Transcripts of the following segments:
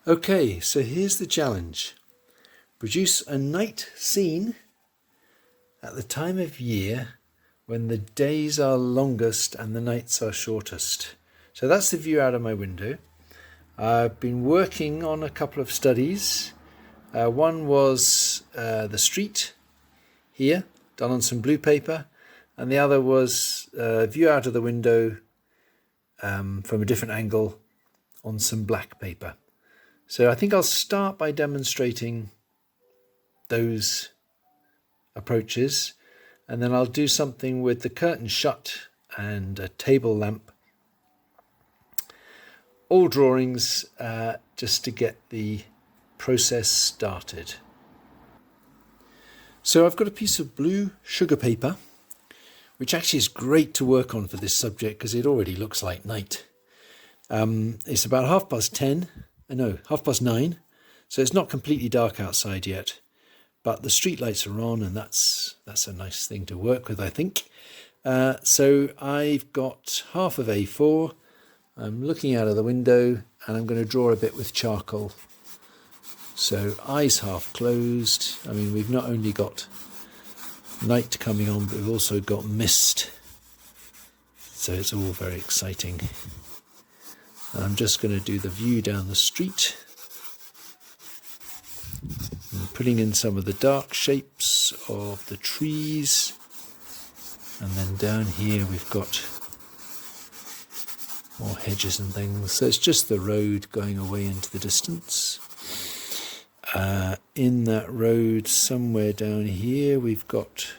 Okay, so here's the challenge. Produce a night scene at the time of year when the days are longest and the nights are shortest. So that's the view out of my window. I've been working on a couple of studies. One was the street here, done on some blue paper, and the other was a view out of the window from a different angle on some black paper. So I think I'll start by demonstrating those approaches, and then I'll do something with the curtain shut and a table lamp. All drawings just to get the process started. So I've got a piece of blue sugar paper, which actually is great to work on for this subject because it already looks like night. It's about 9:30, so it's not completely dark outside yet, but the street lights are on, and that's a nice thing to work with, I think. So I've got half of A4. I'm looking out of the window, and I'm going to draw a bit with charcoal. So eyes half closed. I mean, we've not only got night coming on, but we've also got mist. So it's all very exciting. And I'm just going to do the view down the street. I'm putting in some of the dark shapes of the trees. And then down here we've got more hedges and things. So it's just the road going away into the distance. In that road, somewhere down here, we've got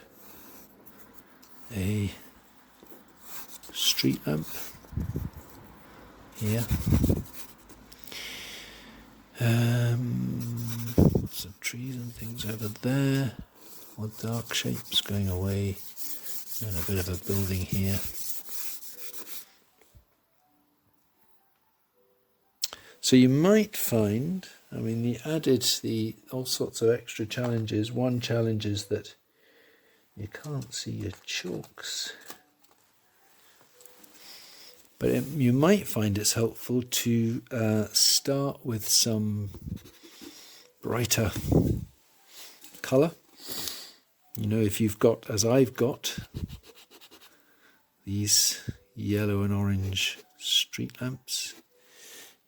a street lamp here. Some trees and things over there. More dark shapes going away. And a bit of a building here. So you might find, I mean, you added all sorts of extra challenges. One challenge is that you can't see your chalks. But you might find it's helpful to start with some brighter colour. You know, if you've got, as I've got, these yellow and orange street lamps,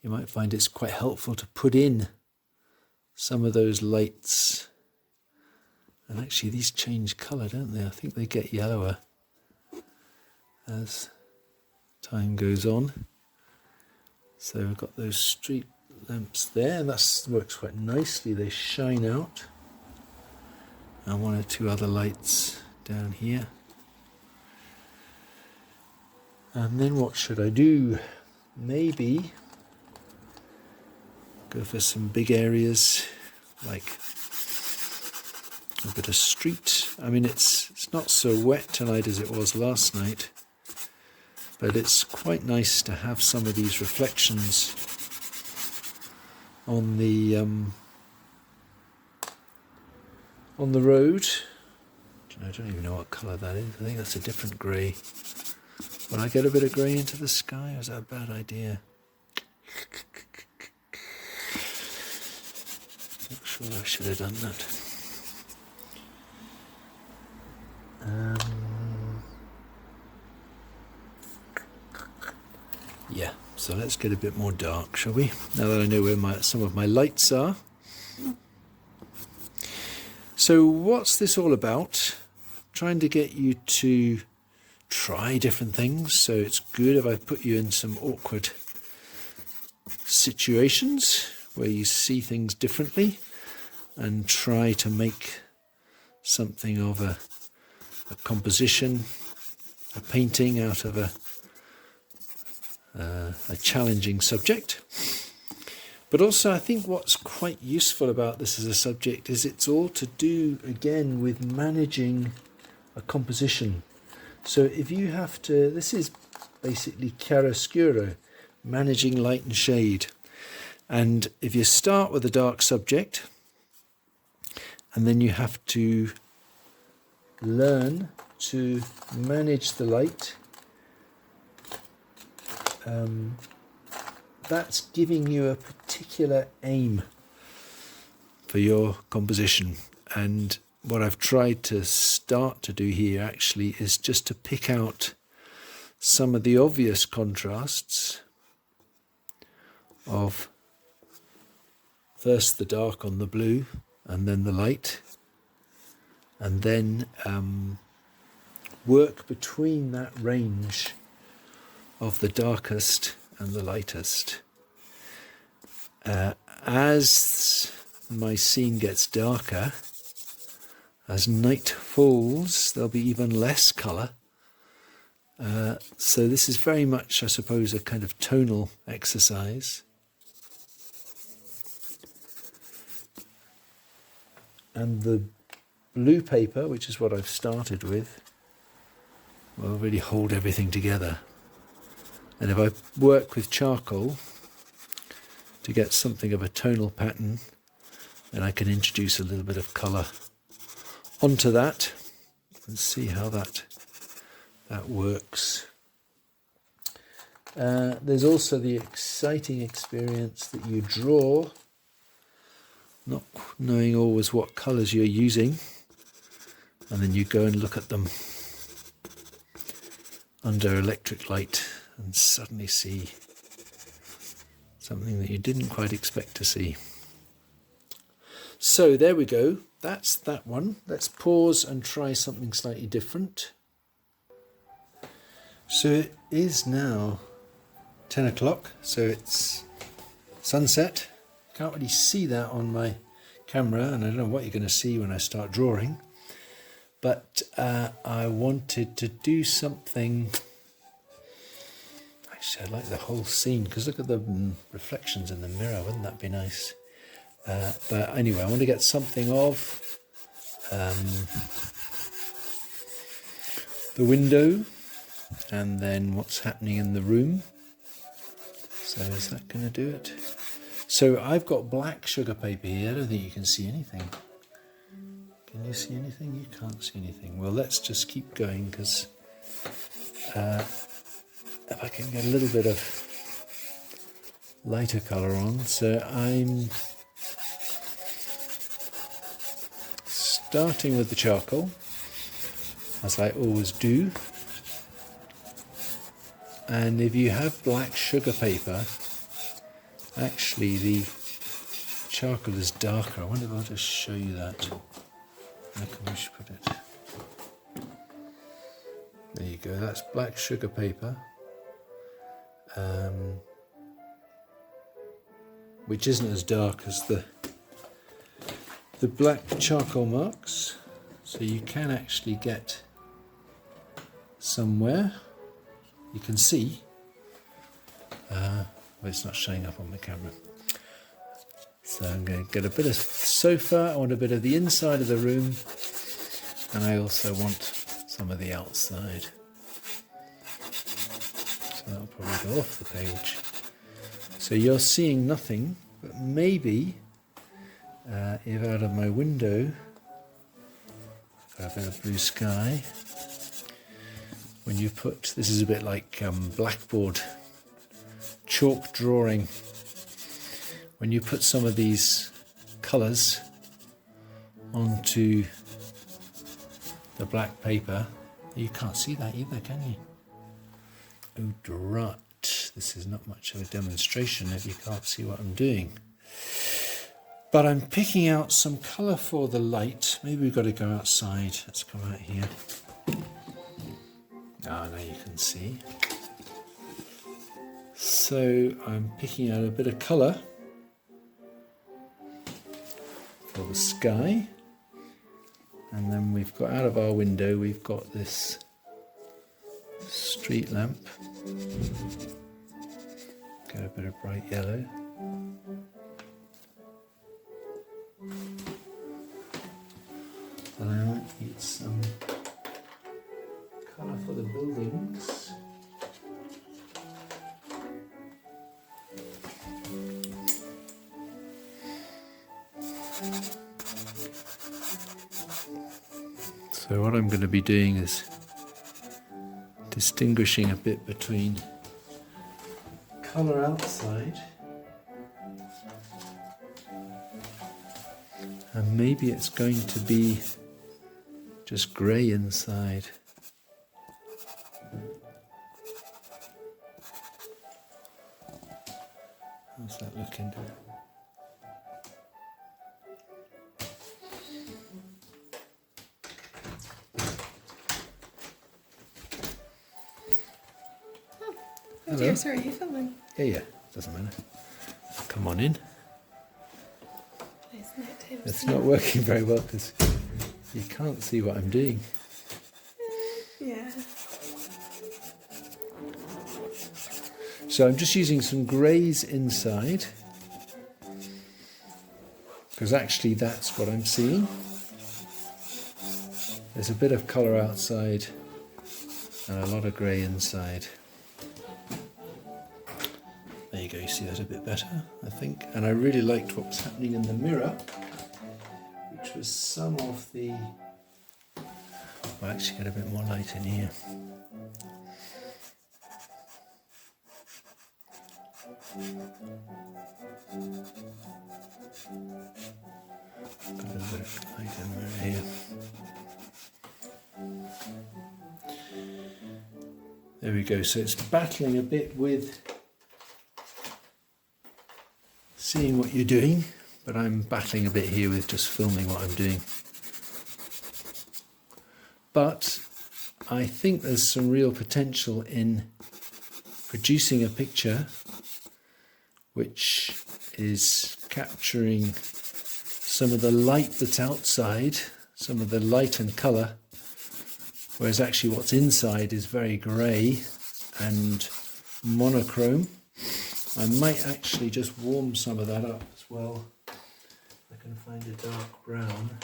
you might find it's quite helpful to put in some of those lights. And actually these change colour, don't they? I think they get yellower as time goes on. So we've got those street lamps there, and that works quite nicely. They shine out. And one or two other lights down here. And then what should I do? Maybe go for some big areas like a bit of street. I mean, it's not so wet tonight as it was last night, but it's quite nice to have some of these reflections on the road. I don't even know what colour that is. I think that's a different grey. Will I get a bit of grey into the sky, or is that a bad idea? Not sure I should have done that. Yeah, so let's get a bit more dark, shall we? Now that I know where some of my lights are. So what's this all about? Trying to get you to try different things. So it's good if I put you in some awkward situations where you see things differently and try to make something of a composition, a painting out of a challenging subject. But also I think what's quite useful about this as a subject is it's all to do again with managing a composition. So if you have to, this is basically chiaroscuro, managing light and shade. And if you start with a dark subject and then you have to learn to manage the light that's giving you a particular aim for your composition. And what I've tried to start to do here actually is just to pick out some of the obvious contrasts of first the dark on the blue and then the light, and then work between that range of the darkest and the lightest. As my scene gets darker, as night falls, there'll be even less colour. So this is very much, I suppose, a kind of tonal exercise. And the blue paper, which is what I've started with, will really hold everything together. And if I work with charcoal to get something of a tonal pattern, then I can introduce a little bit of colour onto that and see how that works. There's also the exciting experience that you draw, not knowing always what colours you're using, and then you go and look at them under electric light and suddenly see something that you didn't quite expect to see. So there we go, that's that one. Let's pause and try something slightly different. So it is now 10 o'clock, so it's sunset. Can't really see that on my camera, and I don't know what you're going to see when I start drawing, but I wanted to do something. Actually, I like the whole scene, because look at the reflections in the mirror, wouldn't that be nice? But anyway, I want to get something of the window and then what's happening in the room. So is that going to do it? So I've got black sugar paper here. I don't think you can see anything. Can you see anything? You can't see anything. Well, let's just keep going, because if I can get a little bit of lighter colour on. So I'm starting with the charcoal, as I always do. And if you have black sugar paper, actually the charcoal is darker. I wonder if I'll just show you that. Where can we put it? There you go, that's black sugar paper, which isn't as dark as the black charcoal marks. So you can actually get somewhere. You can see, but it's not showing up on the camera. So I'm going to get a bit of sofa, I want a bit of the inside of the room, and I also want some of the outside. So that'll probably go off the page. So you're seeing nothing, but maybe if out of my window, a bit of blue sky, when you put, this is a bit like blackboard chalk drawing, when you put some of these colours onto the black paper, you can't see that either, can you? Oh, drat. This is not much of a demonstration if you can't see what I'm doing. But I'm picking out some colour for the light. Maybe we've got to go outside. Let's come out here. Ah, now you can see. So I'm picking out a bit of colour for the sky. And then we've got, out of our window, we've got this street lamp. Got a bit of bright yellow. And I might need some colour for the buildings. So what I'm going to be doing is distinguishing a bit between colour outside. And maybe it's going to be just grey inside. How's that looking? Oh dear, sorry, you're filming. Yeah, doesn't matter. Come on in. Nice nighttime. It's not working very well because you can't see what I'm doing. Yeah. So I'm just using some greys inside because actually that's what I'm seeing. There's a bit of colour outside and a lot of grey inside. There you go, you see that a bit better, I think. And I really liked what was happening in the mirror, which was some of the... I'll actually get a bit more light in here. Got a little bit of light in the mirror here. There we go, so it's battling a bit with seeing what you're doing, but I'm battling a bit here with just filming what I'm doing. But I think there's some real potential in producing a picture which is capturing some of the light that's outside, some of the light and colour, whereas actually what's inside is very grey and monochrome. I might actually just warm some of that up as well. I can find a dark brown.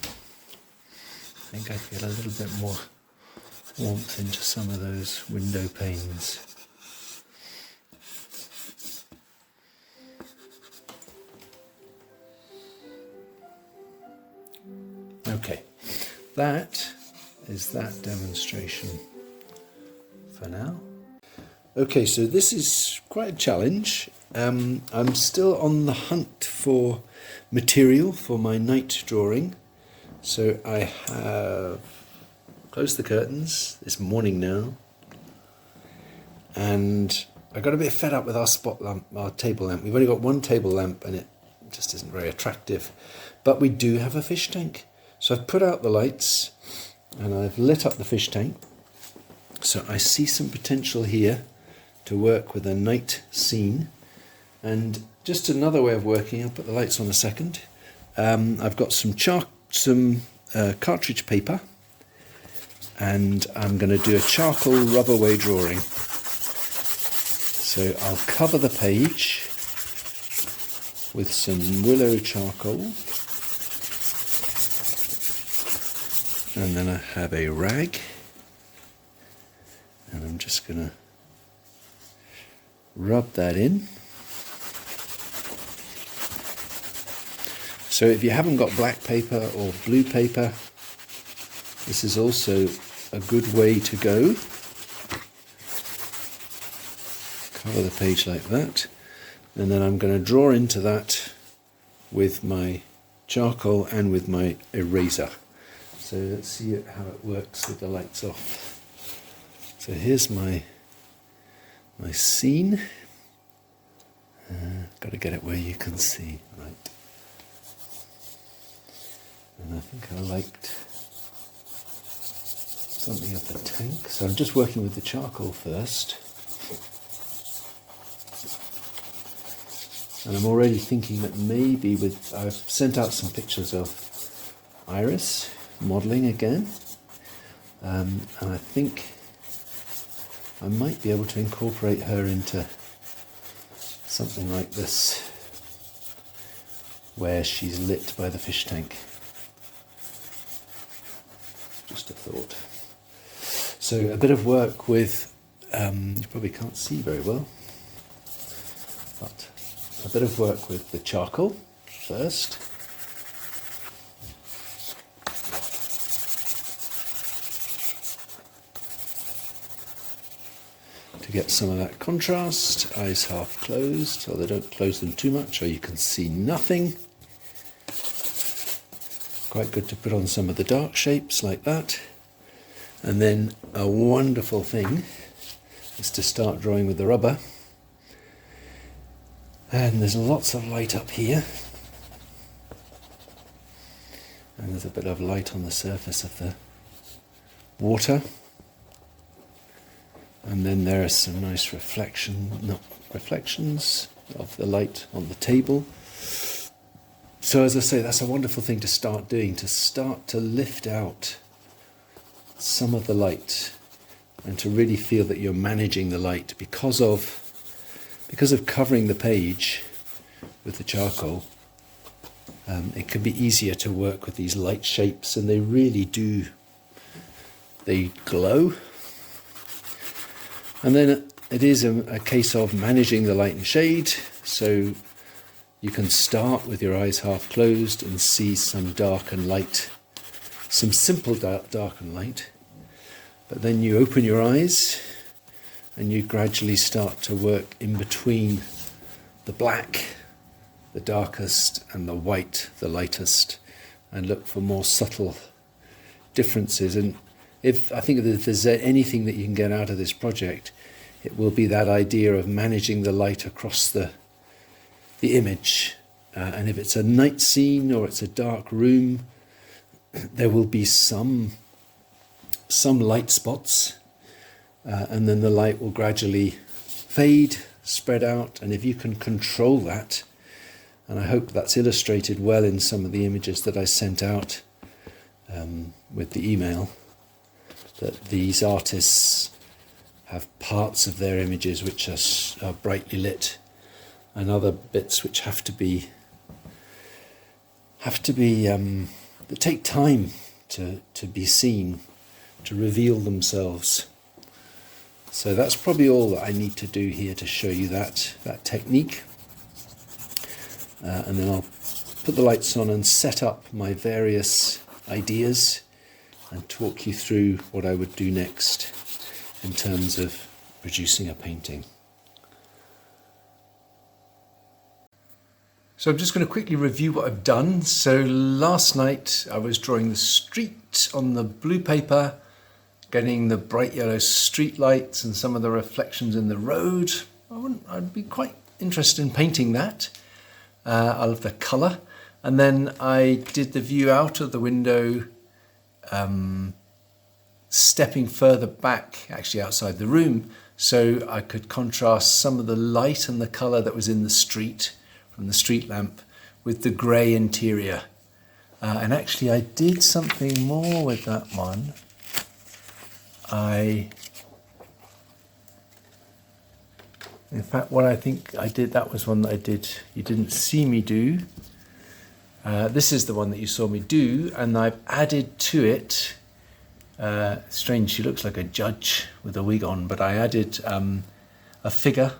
I think I'd get a little bit more warmth into some of those window panes. Okay, that is that demonstration for now. Okay, so this is quite a challenge. I'm still on the hunt for material for my night drawing. So I have closed the curtains. It's morning now. And I got a bit fed up with our spot lamp, our table lamp. We've only got one table lamp and it just isn't very attractive. But we do have a fish tank. So I've put out the lights and I've lit up the fish tank. So I see some potential here to work with a night scene. And just another way of working, I'll put the lights on a second. I've got some cartridge paper and I'm going to do a charcoal rub away drawing. So I'll cover the page with some willow charcoal. And then I have a rag. And I'm just going to rub that in. So if you haven't got black paper or blue paper, this is also a good way to go. Cover the page like that. And then I'm going to draw into that with my charcoal and with my eraser. So let's see how it works with the lights off. So here's my scene. Got to get it where you can see, right? And I think I liked something of the tank. So I'm just working with the charcoal first. And I'm already thinking that maybe I've sent out some pictures of Iris modelling again. And I think I might be able to incorporate her into something like this, where she's lit by the fish tank. Just a thought. So a bit of work with, you probably can't see very well, but a bit of work with the charcoal first. get some of that contrast. Eyes half closed, so they don't close them too much or you can see nothing. Quite good to put on some of the dark shapes like that. And then a wonderful thing is to start drawing with the rubber. And there's lots of light up here. And there's a bit of light on the surface of the water. And then there are some nice reflections of the light on the table. So as I say, that's a wonderful thing to start doing, to start to lift out some of the light and to really feel that you're managing the light because of covering the page with the charcoal. It can be easier to work with these light shapes, and they really do, they glow. And then it is a case of managing the light and shade, so you can start with your eyes half closed and see some dark and light, some simple dark and light, but then you open your eyes and you gradually start to work in between the black, the darkest, and the white, the lightest, and look for more subtle differences. And I think that if there's anything that you can get out of this project, it will be that idea of managing the light across the image. And if it's a night scene or it's a dark room, there will be some light spots, and then the light will gradually fade, spread out. And if you can control that, and I hope that's illustrated well in some of the images that I sent out with the email, that these artists have parts of their images which are brightly lit, and other bits which have to be that take time to be seen, to reveal themselves. So that's probably all that I need to do here to show you that technique. And then I'll put the lights on and set up my various ideas and talk you through what I would do next in terms of producing a painting. So I'm just going to quickly review what I've done. So last night I was drawing the street on the blue paper, getting the bright yellow street lights and some of the reflections in the road. I'd be quite interested in painting that. I love the colour. And then I did the view out of the window, stepping further back, actually outside the room, so I could contrast some of the light and the colour that was in the street, from the street lamp, with the grey interior. And actually I did something more with that one. In fact, what I think I did, that was one that I did, you didn't see me do. This is the one that you saw me do, and I've added to it, strange, she looks like a judge with a wig on, but I added a figure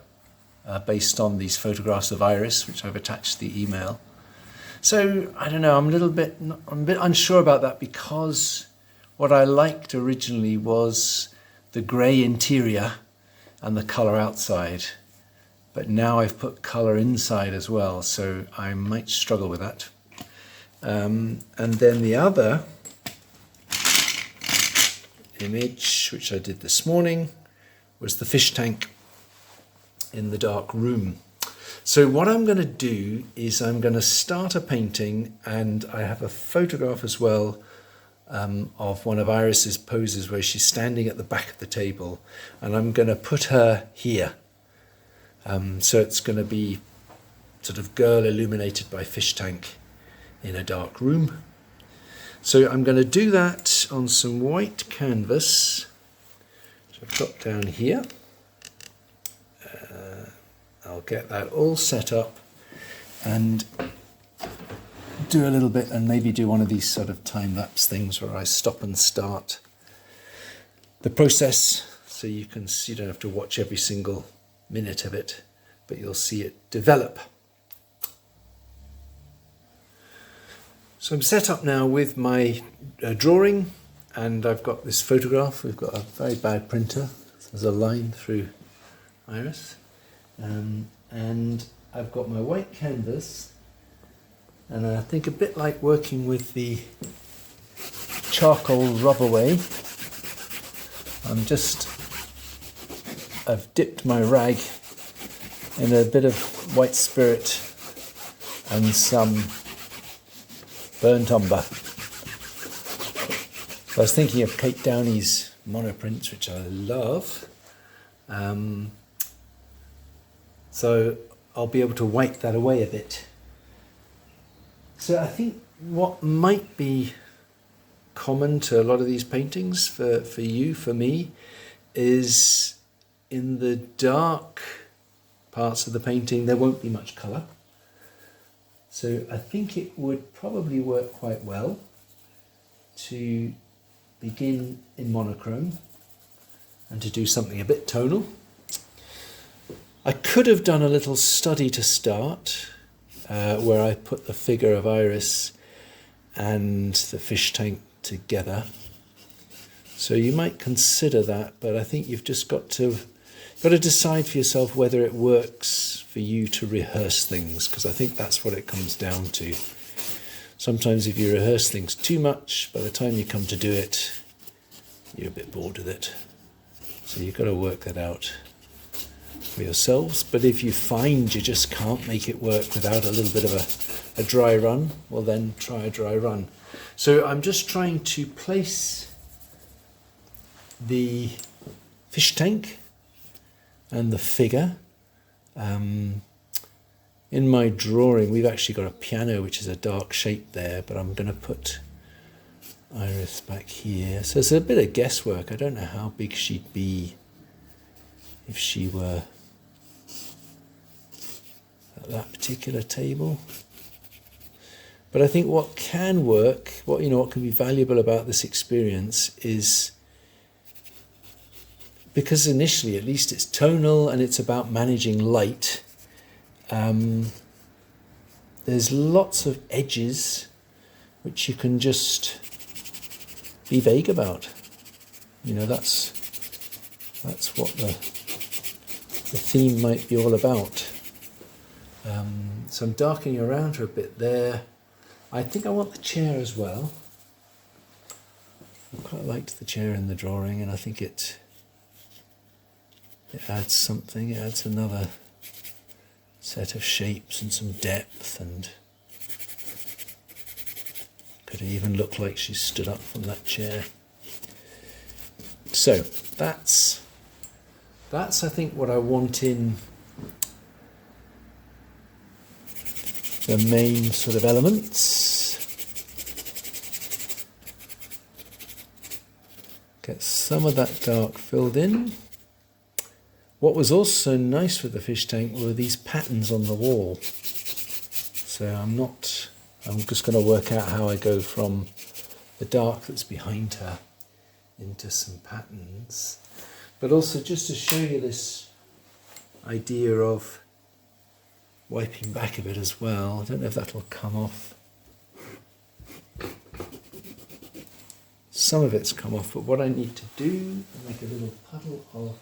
based on these photographs of Iris, which I've attached to the email. So, I don't know, I'm a bit unsure about that, because what I liked originally was the grey interior and the colour outside. But now I've put colour inside as well, so I might struggle with that. And then the other image, which I did this morning, was the fish tank in the dark room. So what I'm going to do is I'm going to start a painting, and I have a photograph as well of one of Iris's poses where she's standing at the back of the table, and I'm going to put her here. So it's going to be sort of girl illuminated by fish tank in a dark room. So I'm going to do that on some white canvas, which I've got down here. I'll get that all set up and do a little bit, and maybe do one of these sort of time-lapse things where I stop and start the process, so you don't have to watch every single minute of it, but you'll see it develop. So I'm set up now with my drawing, and I've got this photograph. We've got a very bad printer. There's a line through Iris. And I've got my white canvas, and I think a bit like working with the charcoal rub away, I've dipped my rag in a bit of white spirit and some burnt umber. I was thinking of Kate Downey's monoprints, which I love. So I'll be able to wipe that away a bit. So I think what might be common to a lot of these paintings for you, for me, is in the dark parts of the painting there won't be much colour. So I think it would probably work quite well to begin in monochrome and to do something a bit tonal. I could have done a little study to start where I put the figure of Iris and the fish tank together. So you might consider that, but I think you've just got to decide for yourself whether it works for you to rehearse things, because I think that's what it comes down to. Sometimes if you rehearse things too much, by the time you come to do it, you're a bit bored with it. So you've got to work that out for yourselves. But if you find you just can't make it work without a little bit of a dry run, well then try a dry run. So I'm just trying to place the fish tank and the figure. In my drawing we've actually got a piano which is a dark shape there, but I'm going to put Iris back here. So it's a bit of guesswork. I don't know how big she'd be if she were at that particular table. But I think what can work, what can be valuable about this experience is, because initially at least it's tonal and it's about managing light, there's lots of edges which you can just be vague about. That's what the theme might be all about. So I'm darkening around her a bit there. I think I want the chair as well. I quite liked the chair in the drawing, and I think it adds something. It adds another set of shapes and some depth, and could even look like she's stood up from that chair. So that's I think what I want in the main sort of elements. Get some of that dark filled in. What was also nice with the fish tank were these patterns on the wall. So I'm just going to work out how I go from the dark that's behind her into some patterns. But also just to show you this idea of wiping back a bit as well. I don't know if that'll come off. Some of it's come off, but what I need to do is make a little puddle of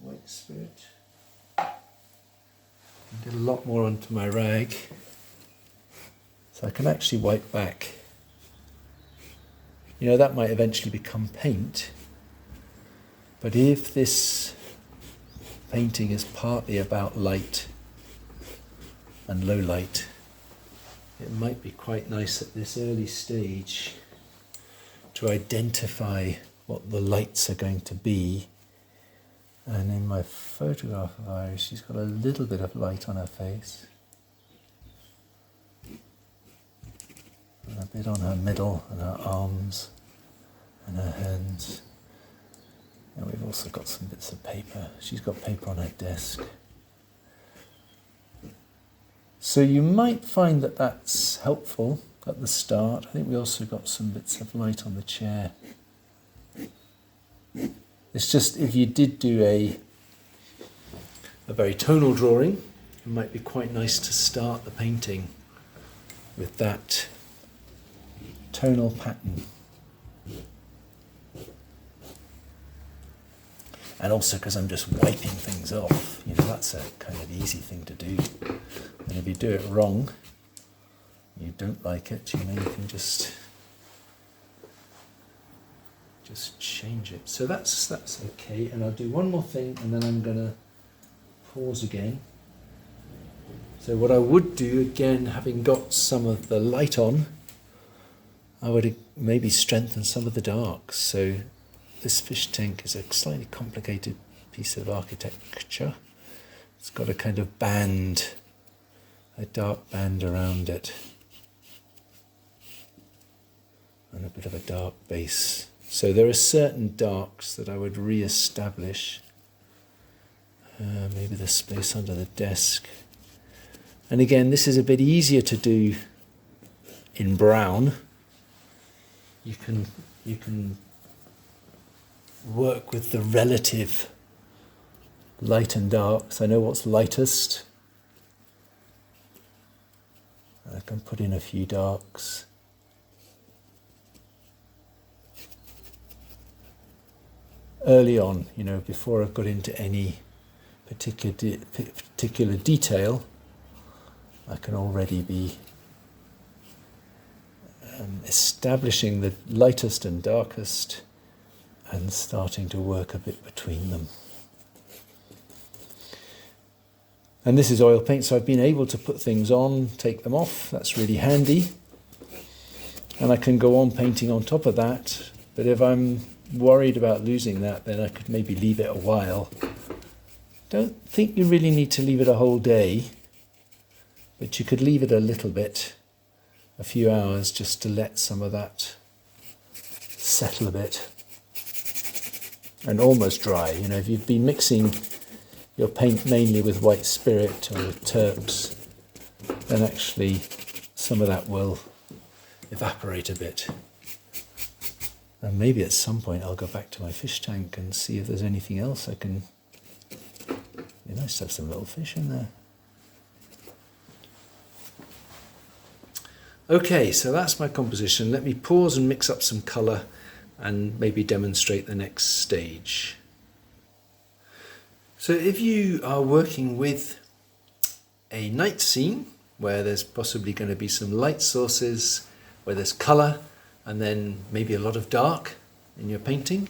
white spirit. Get a lot more onto my rag, so I can actually wipe back. That might eventually become paint, but if this painting is partly about light and low light, it might be quite nice at this early stage to identify what the lights are going to be. And in my photograph of Iris, she's got a little bit of light on her face, and a bit on her middle and her arms and her hands. And we've also got some bits of paper. She's got paper on her desk. So you might find that that's helpful at the start. I think we also got some bits of light on the chair. It's just, if you did do a very tonal drawing, it might be quite nice to start the painting with that tonal pattern. And also because I'm just wiping things off. You know, that's a kind of easy thing to do. And if you do it wrong, you don't like it, you know, you can just change it. So that's okay. And I'll do one more thing and then I'm going to pause again. So what I would do, again, having got some of the light on, I would maybe strengthen some of the darks. So this fish tank is a slightly complicated piece of architecture. It's got a kind of band, a dark band around it, and a bit of a dark base. So there are certain darks that I would re-establish. Maybe the space under the desk. And again, this is a bit easier to do in brown. You can work with the relative light and darks. I know what's lightest. I can put in a few darks. Early on, you know, before I've got into any particular detail, I can already be establishing the lightest and darkest and starting to work a bit between them. And this is oil paint, so I've been able to put things on, take them off. That's really handy. And I can go on painting on top of that. But if I'm worried about losing that, then I could maybe leave it a while. Don't think you really need to leave it a whole day, but you could leave it a little bit, a few hours, just to let some of that settle a bit and almost dry. You know, if you've been mixing your paint mainly with white spirit or with terps, then actually some of that will evaporate a bit. And maybe at some point I'll go back to my fish tank and see if there's anything else I can... It'd be nice to have some little fish in there. Okay, so that's my composition. Let me pause and mix up some colour and maybe demonstrate the next stage. So if you are working with a night scene where there's possibly going to be some light sources, where there's colour, and then maybe a lot of dark in your painting,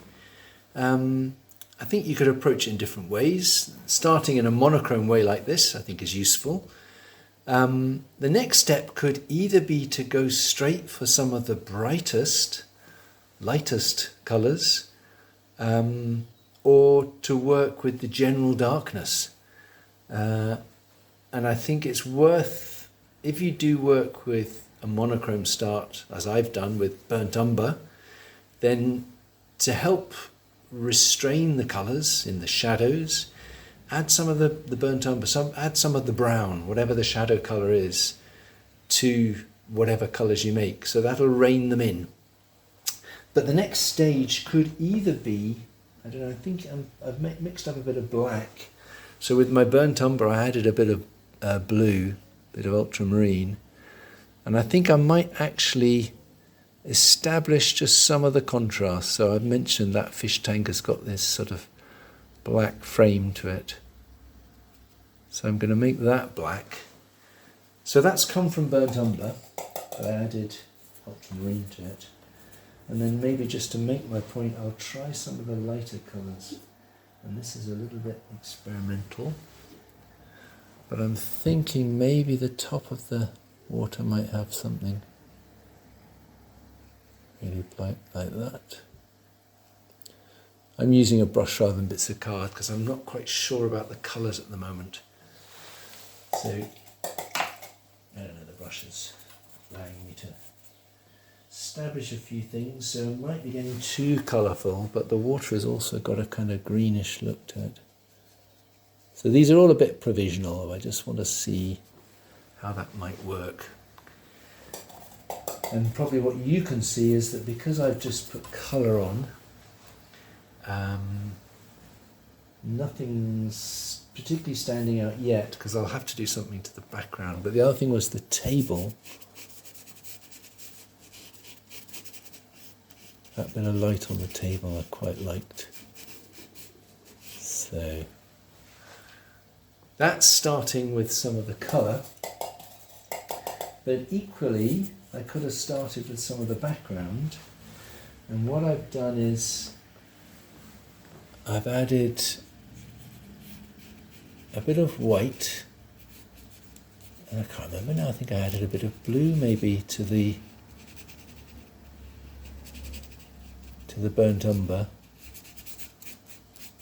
I think you could approach it in different ways. Starting in a monochrome way like this, I think, is useful. The next step could either be to go straight for some of the brightest, lightest colours, or to work with the general darkness. And I think it's worth, if you do work with a monochrome start, as I've done with burnt umber, then to help restrain the colours in the shadows, add some of the burnt umber, add some of the brown, whatever the shadow colour is, to whatever colours you make. So that'll rein them in. But the next stage could either be, I don't know, I think I've mixed up a bit of black. So with my burnt umber I added a bit of blue, a bit of ultramarine. And I think I might actually establish just some of the contrast. So I've mentioned that fish tank has got this sort of black frame to it. So I'm going to make that black. So that's come from burnt umber. I added ultramarine to it. And then maybe just to make my point, I'll try some of the lighter colours. And this is a little bit experimental. But I'm thinking maybe the top of the water might have something really bright like that. I'm using a brush rather than bits of card because I'm not quite sure about the colours at the moment. So, I don't know, the brush is allowing me to establish a few things, so it might be getting too colourful, but the water has also got a kind of greenish look to it. So these are all a bit provisional. I just want to see how that might work. And probably what you can see is that because I've just put colour on, nothing's particularly standing out yet because I'll have to do something to the background. But the other thing was the table. That bit of light on the table I quite liked. So that's starting with some of the colour, but equally I could have started with some of the background, and what I've done is I've added a bit of white, and I can't remember now, I think I added a bit of blue maybe to the burnt umber,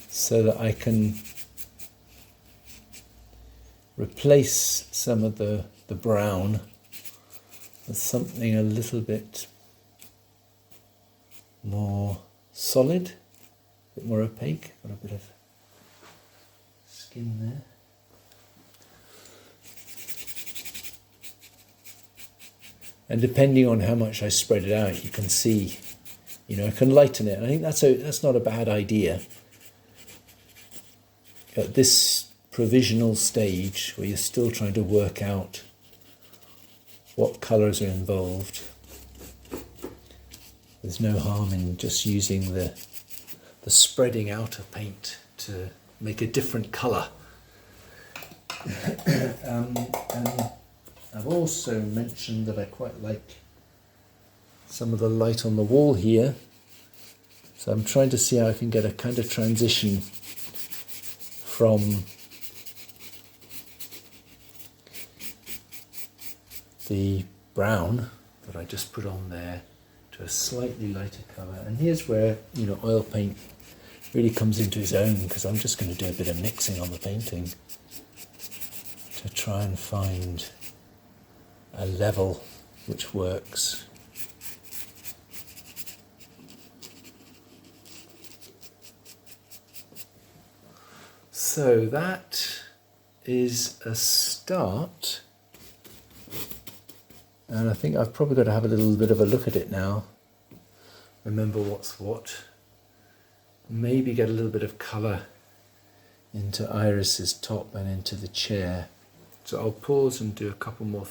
so that I can replace some of the brown with something a little bit more solid, a bit more opaque. Got a bit of skin there. And depending on how much I spread it out, you can see, I can lighten it. And I think that's not a bad idea. At this provisional stage, where you're still trying to work out what colours are involved, there's no harm in just using the spreading out of paint to make a different colour. And I've also mentioned that I quite like some of the light on the wall here, so I'm trying to see how I can get a kind of transition from the brown that I just put on there to a slightly lighter colour. And here's where oil paint really comes into its own, because I'm just going to do a bit of mixing on the painting to try and find a level which works. So that is a start, and I think I've probably got to have a little bit of a look at it now, remember what's what, maybe get a little bit of colour into Iris's top and into the chair. So I'll pause and do a couple more.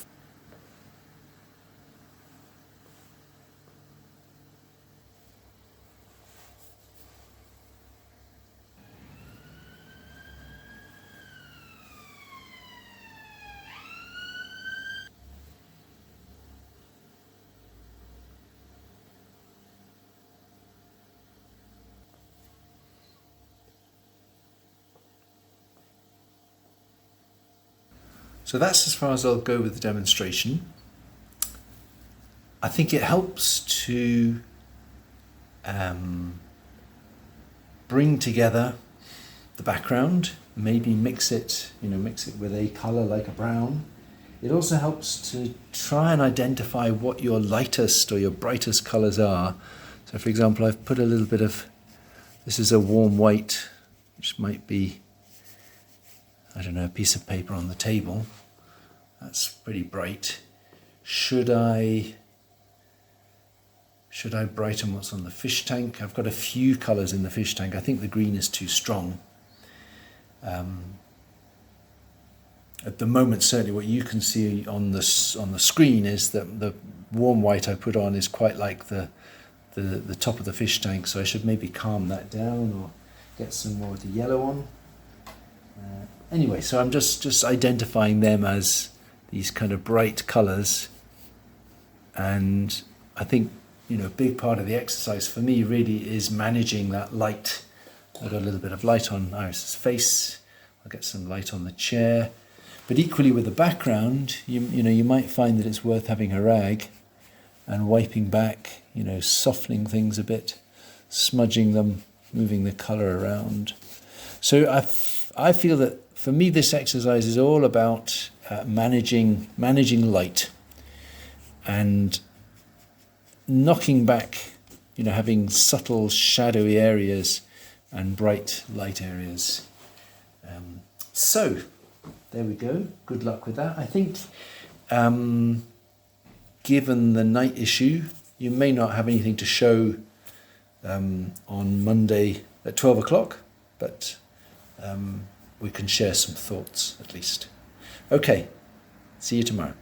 So that's as far as I'll go with the demonstration. I think it helps to bring together the background, maybe mix it with a colour like a brown. It also helps to try and identify what your lightest or your brightest colours are. So for example, I've put a little bit of, this is a warm white, which might be, I don't know, a piece of paper on the table. That's pretty bright. Should I brighten what's on the fish tank? I've got a few colours in the fish tank. I think the green is too strong. At the moment, certainly what you can see on the screen is that the warm white I put on is quite like the top of the fish tank, so I should maybe calm that down or get some more of the yellow on. Anyway, so I'm just identifying them as these kind of bright colours, and I think a big part of the exercise for me really is managing that light. I've got a little bit of light on Iris's face, I'll get some light on the chair, but equally with the background, you might find that it's worth having a rag and wiping back, softening things a bit, smudging them, moving the colour around. So I feel that for me this exercise is all about managing light and knocking back, having subtle shadowy areas and bright light areas. So there we go. Good luck with that. I think given the night issue, you may not have anything to show on Monday at 12 o'clock, but we can share some thoughts at least. Okay, see you tomorrow.